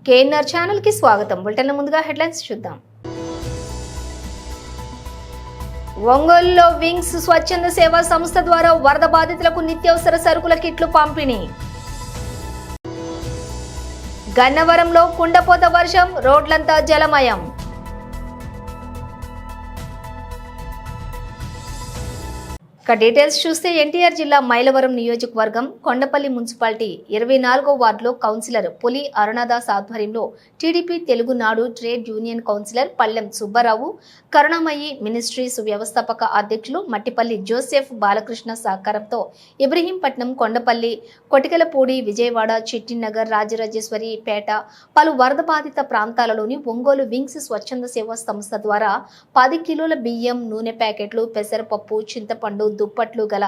KNR channel కి స్వాగతం. Bulletin ముందుగా హెడ్లైన్స్ చూద్దాం. ఒంగోలులో వింగ్స్ స్వచ్ఛంద సేవా సంస్థ ద్వారా వరద బాధితులకు నిత్యావసర సరుకుల కిట్లు పంపిణీ. గన్నవరంలో కుండపోత వర్షం, రోడ్లంతా జలమయం. ఇక డీటెయిల్స్ చూస్తే ఎన్టీఆర్ జిల్లా మైలవరం నియోజకవర్గం కొండపల్లి మున్సిపాలిటీ 24వ వార్డులో కౌన్సిలర్ పులి అరుణదాస్ ఆధ్వర్యంలో TDP Telugunadu trade union councillor Pallem Subbarao, కరుణామయి ministries వ్యవస్థాపక అధ్యక్షులు మట్టిపల్లి జోసెఫ్ బాలకృష్ణ సహకారంతో ఇబ్రహీంపట్నం, కొండపల్లి, కొటికలపూడి, విజయవాడ, చిట్టినగర్, రాజరాజేశ్వరి పేట పలు వరద బాధిత ప్రాంతాలలోని ఒంగోలు వింగ్స్ స్వచ్ఛంద సేవా సంస్థ ద్వారా 10 కిలోల బియ్యం, నూనె ప్యాకెట్లు, పెసరపప్పు, చింతపండు, దుప్పట్లు గల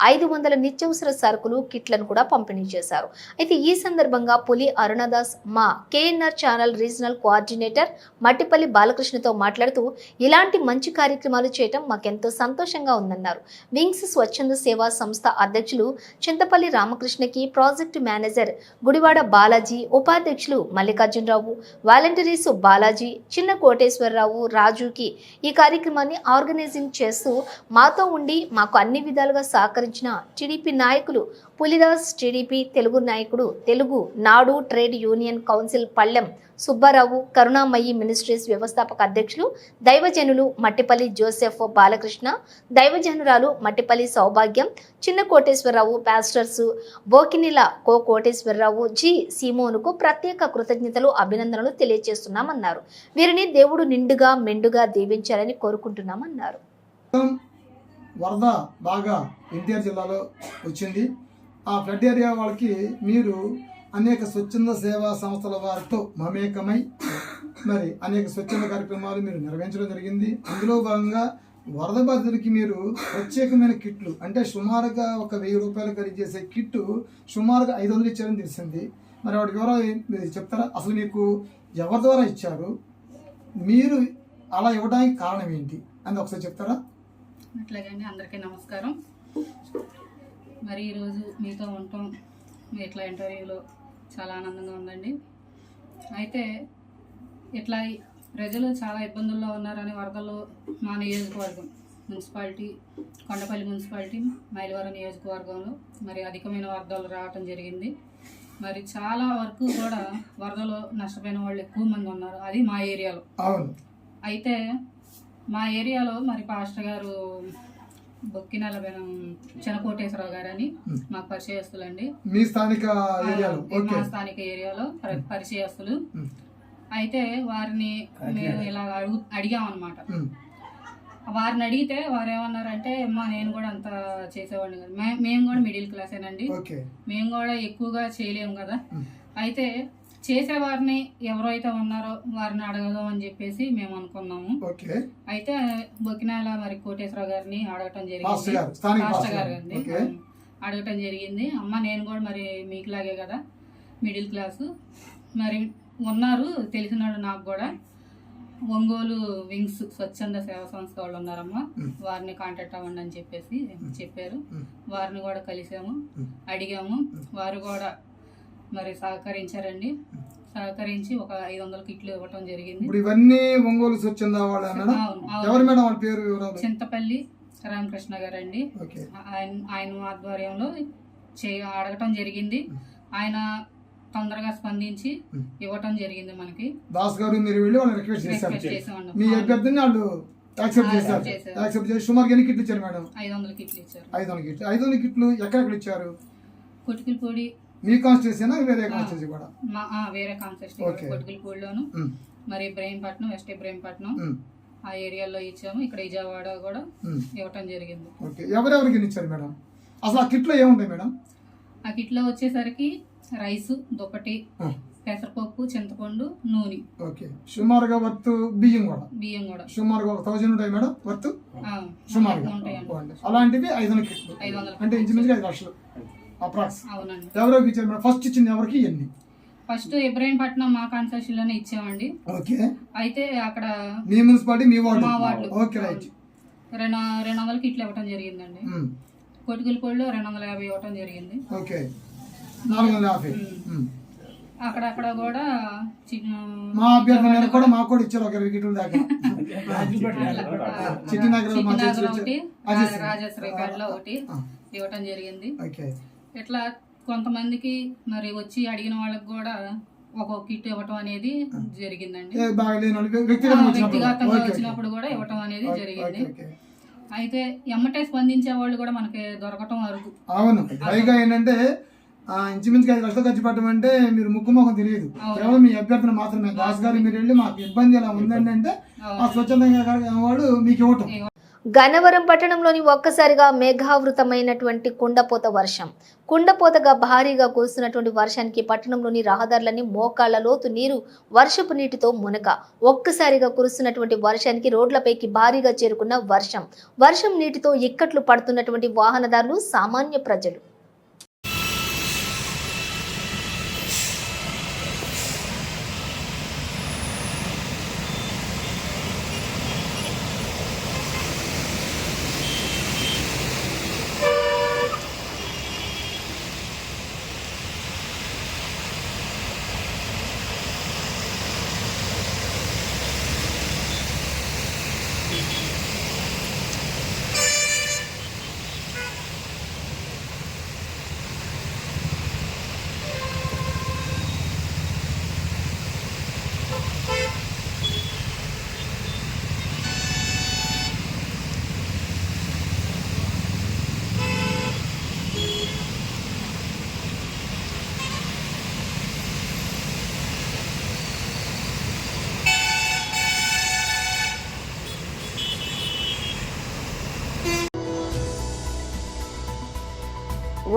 500 నిత్యావసర సరుకులు కిట్లను కూడా పంపిణీ చేశారు. అయితే ఈ సందర్భంగా పులి అరుణదాస్ మా KNR channel regional coordinator Mattipalli బాలకృష్ణతో మాట్లాడుతూ ఇలాంటి మంచి కార్యక్రమాలు చేయటం మాకెంతో సంతోషంగా ఉందన్నారు. వింగ్స్ స్వచ్ఛంద సేవా సంస్థ అధ్యక్షులు చింతపల్లి రామకృష్ణకి, ప్రాజెక్టు మేనేజర్ గుడివాడ బాలాజీ, ఉపాధ్యక్షులు మల్లికార్జునరావు, వాలంటీర్స్ బాలాజీ, చిన్న కోటేశ్వరరావు, రాజుకి ఈ కార్యక్రమాన్ని ఆర్గనైజింగ్ చేస్తూ మాతో ఉండి మాకు అన్ని విధాలుగా సహకరించిన టీడీపీ నాయకులు పులిదాస్, టీడీపీ తెలుగు నాయకుడు, తెలుగు నాడు ట్రేడ్ యూనియన్ కౌన్సిల్ పల్లెం సుబ్బారావు, కరుణామయి మినిస్ట్రీస్ వ్యవస్థాపక అధ్యక్షులు దైవజనులు మట్టిపల్లి జోసెఫ్ బాలకృష్ణ, దైవజనురాలు మట్టిపల్లి సౌభాగ్యం, చిన్న కోటేశ్వరరావు, పాస్టర్స్ బోకినిల కోటేశ్వరరావు, జి సీమోనుకు ప్రత్యేక కృతజ్ఞతలు, అభినందనలు తెలియజేస్తున్నామన్నారు. వీరిని దేవుడు నిండుగా మెండుగా దీవించాలని కోరుకుంటున్నామన్నారు. వరద బాగా ఎన్టీఆర్ జిల్లాలో వచ్చింది. ఆ ఫ్లడ్ ఏరియా వాళ్ళకి మీరు అనేక స్వచ్ఛంద సేవా సంస్థల వారితో మమేకమై మరి అనేక స్వచ్ఛంద కార్యక్రమాలు మీరు నిర్వహించడం జరిగింది. అందులో భాగంగా వరద బాధితులకి మీరు ప్రత్యేకమైన కిట్లు, అంటే సుమారుగా ఒక 1000 రూపాయలు ఖరీదు చేసే కిట్టు సుమారుగా 500 ఇచ్చారని తెలిసింది. మరి వాటి వివరాలు మీరు చెప్తారా? అసలు మీకు ఎవరి ద్వారా ఇచ్చారు, మీరు అలా ఇవ్వడానికి కారణం ఏంటి అని ఒకసారి చెప్తారా? అట్లాగే అండి, అందరికీ నమస్కారం. మరి ఈరోజు మీతో ఉండటం, మీ ఇట్లా ఇంటర్వ్యూలో చాలా ఆనందంగా ఉందండి. అయితే ఇట్లా ప్రజలు చాలా ఇబ్బందుల్లో ఉన్నారని వరదల్లో మా నియోజకవర్గం మున్సిపాలిటీ, కొండపల్లి మున్సిపాలిటీ, మైలవరం నియోజకవర్గంలో మరి అధికమైన వరదలు రావటం జరిగింది. మరి చాలా వరకు కూడా వరదలో నష్టపోయిన వాళ్ళు ఎక్కువ మంది ఉన్నారు, అది మా ఏరియాలో. అయితే మా ఏరియాలో మరి పాస్టర్ గారు బొక్కినల చినకోటేశ్వరరావు గారు అని మాకు పరిచయస్తులండి. మీ స్థానిక మా స్థానిక ఏరియాలో పరిచయస్తులు. అయితే వారిని మేము ఇలా అడిగామన్నమాట. వారిని అడిగితే వారు ఏమన్నారంటే, నేను కూడా అంత చేసేవాడిని కదా, మేము కూడా మిడిల్ క్లాసేనండి, మేము కూడా ఎక్కువగా చేయలేము కదా, అయితే చేసేవారిని ఎవరైతే ఉన్నారో వారిని అడగదాం అని చెప్పేసి మేము అనుకున్నాము. అయితే బొకినాల మరి కోటేశ్వరరావు గారిని అడగటం జరిగింది, పాస్టర్ గారు అడగటం జరిగింది. అమ్మ నేను కూడా మరి మీకులాగే కదా మిడిల్ క్లాసు, మరి ఉన్నారు తెలిసినాడు నాకు కూడా, ఒంగోలు వింగ్స్ స్వచ్ఛంద సేవా సంస్థ వాళ్ళు ఉన్నారమ్మా, వారిని కాంటాక్ట్ అవ్వండి అని చెప్పేసి చెప్పారు. వారిని కూడా కలిసాము, అడిగాము, వారు కూడా మరి సహకరించారండి. సహకరించి ఒక 500 కిట్లు ఇవ్వటం జరిగింది. ఇవన్నీ ఒంగోలు స్వచ్ఛంద చింతపల్లి రామకృష్ణ గారు అండి, ఆయన ఆధ్వర్యంలో అడగటం జరిగింది. ఆయన తొందరగా స్పందించి ఇవ్వటం జరిగింది మనకి. దాస్ గారు మీరు వెళ్ళి వాళ్ళని రిక్వెస్ట్ చేశారు, మీ అభ్యర్థిని వాళ్ళు యాక్సెప్ట్ చేశారు. యాక్సెప్ట్ చేసి సుమారు ఎన్ని కిట్లు ఇచ్చారు మేడం? 500 కిట్లు ఇచ్చారు. 500 కిట్లు ఎక్కడెక్కడ ఇచ్చారు? కొటికలపూడి. మీ కాన్స్టిట్యూన్సీ వేరే కాన్స్టిట్యూన్సీ కూడా? వేరే కాన్స్టిట్యూన్సీ, కొటికలపూడిలోను, మరి ఇబ్రహీంపట్నం, వెస్ట్ ఇబ్రహీంపట్నం ఆ ఏరియాలో ఇచ్చాము. ఇక్కడ విజయవాడ కూడా ఇవ్వటం జరిగింది. ఎవరెవరికి ఇచ్చారు మేడం? అసలు ఆ కిట్లో ఏముంటాయి మేడం? ఆ కిట్లో వచ్చేసరికి రైసు, దుప్పటి, పెసరపప్పు, చింతపండు, నూనె. సుమారుగా వర్త్ బియ్యం కూడా సుమారుగా 1000 ఉంటాయి మేడం వర్త్ సుమారుగా. అలాంటివి 500 కిట్లు, అంటే ఇంచుమించుగా 5 లక్షలు అప్రాక్స్. అవునండి. ఎవరికి ఇచ్చారు మేడం? ఫస్ట్ ఇచ్చింది ఎవరికి? ఎన్ని? ఫస్ట్ ఇబ్రహీంపట్నం మా కాన్స్టిట్యూషన్ లోనే ఇచ్చామండి. అయితే అక్కడ మీ మున్సిపాలిటీ, మీ వార్డు, మా వార్డు 200 కిట్లు ఇవ్వటం జరిగిందండి. కొటికలపూడిలో 250 ఇవ్వటం జరిగింది. 450. అక్కడక్కడ కూడా మా అభ్యర్థి మీద కూడా మాకు కూడా ఇచ్చారు 1 వికెట్ల దాకా. చిట్టినగర్ ఒకటి రాజశ్రీపేటలో ఒకటి ఇవ్వటం జరిగింది. ఇట్లా కొంతమందికి మరి వచ్చి అడిగిన వాళ్ళకి కూడా ఒక్కొక్క కిట్ ఇవ్వటం అనేది జరిగిందండి. వ్యక్తిగతంగా వచ్చినప్పుడు కూడా ఇవ్వటం అనేది జరిగింది. అయితే ఎమ్మటే స్పందించే వాళ్ళు కూడా మనకి దొరకటం వరకు. అవును, పైగా ఏంటంటే ఇంచుమించుగా 5 లక్షలు ఖర్చు పెట్టడం అంటే మీరు ముక్కుమొఖం తెలియదు, కేవలం మీ అభ్యర్థన మాత్రమే. దాస్ గారు మీరు వెళ్ళి మాకు ఇబ్బంది ఎలా ఉందండి అంటే ఆ స్వచ్ఛందంగా వాడు మీకు ఇవ్వటం. గన్నవరం పట్టణంలోని ఒక్కసారిగా మేఘావృతమైనటువంటి కుండపోత వర్షం. కుండపోతగా భారీగా కురుస్తున్నటువంటి వర్షానికి పట్టణంలోని రహదారులని మోకాళ్ల లోతు నీరు వర్షపు నీటితో మునక. ఒక్కసారిగా కురుస్తున్నటువంటి వర్షానికి రోడ్లపైకి భారీగా చేరుకున్న వర్షం నీటితో ఇక్కట్లు పడుతున్నటువంటి వాహనదారులు, సామాన్య ప్రజలు.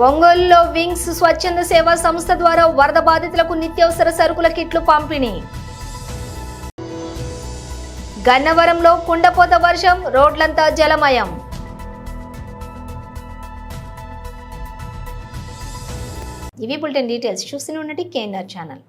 ఒంగోలులో వింగ్స్ స్వచ్ఛంద సేవా సంస్థ ద్వారా వరద బాధితులకు నిత్యావసర సరుకుల కిట్లు పంపిణీ. గన్నవరంలో కుండపోత వర్షం, రోడ్లంతా జలమయం. ఇవి బులెటిన్ డీటెయిల్స్. చూస్తూనే ఉండండి KNR ఛానల్.